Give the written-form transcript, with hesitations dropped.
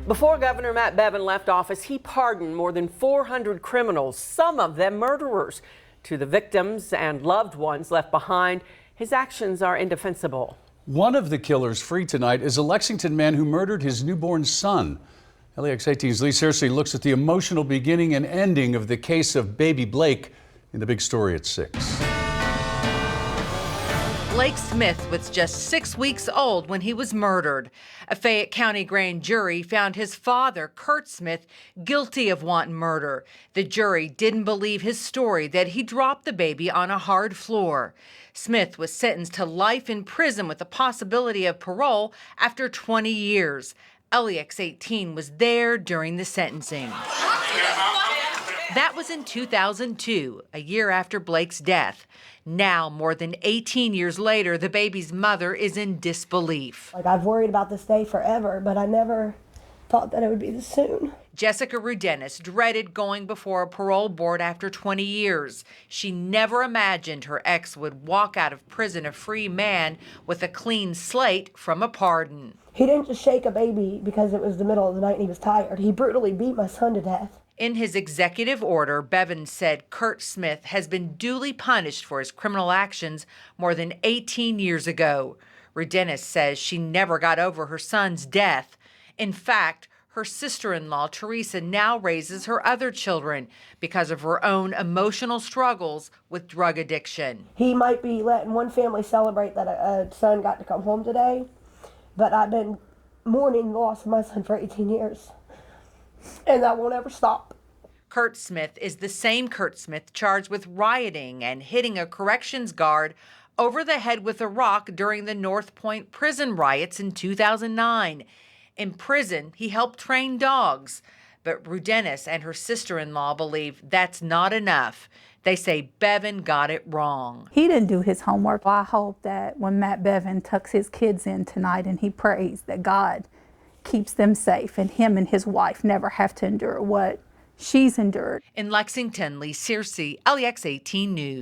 Before Governor Matt Bevin left office, he pardoned more than 400 criminals, some of them murderers. To the victims and loved ones left behind, his actions are indefensible. One of the killers free tonight is a Lexington man who murdered his newborn son. LEX 18's Lee Searcy looks at the emotional beginning and ending of the case of baby Blake in the big story at 6. Blake Smith was just 6 weeks old when he was murdered. A Fayette County grand jury found his father, Kurt Smith, guilty of wanton murder. The jury didn't believe his story that he dropped the baby on a hard floor. Smith was sentenced to life in prison with the possibility of parole after 20 years. LEX 18 was there during the sentencing. That was in 2002, a year after Blake's death. Now, more than 18 years later, the baby's mother is in disbelief. I've worried about this day forever, but I never thought that it would be this soon. Jessica Rudenis dreaded going before a parole board after 20 years. She never imagined her ex would walk out of prison a free man with a clean slate from a pardon. He didn't just shake a baby because it was the middle of the night and he was tired. He brutally beat my son to death. In his executive order, Bevin said Kurt Smith has been duly punished for his criminal actions more than 18 years ago. Rudenis says she never got over her son's death. In fact, her sister-in-law, Teresa, now raises her other children because of her own emotional struggles with drug addiction. He might be letting one family celebrate that a son got to come home today, but I've been mourning the loss of my son for 18 years. And that won't ever stop. Kurt Smith is the same Kurt Smith charged with rioting and hitting a corrections guard over the head with a rock during the North Point prison riots in 2009. In prison, he helped train dogs. But Rudenis and her sister-in-law believe that's not enough. They say Bevin got it wrong. He didn't do his homework. I hope that when Matt Bevin tucks his kids in tonight and he prays that God keeps them safe and him and his wife never have to endure what she's endured. In Lexington, Lee Searcy, LEX 18 News.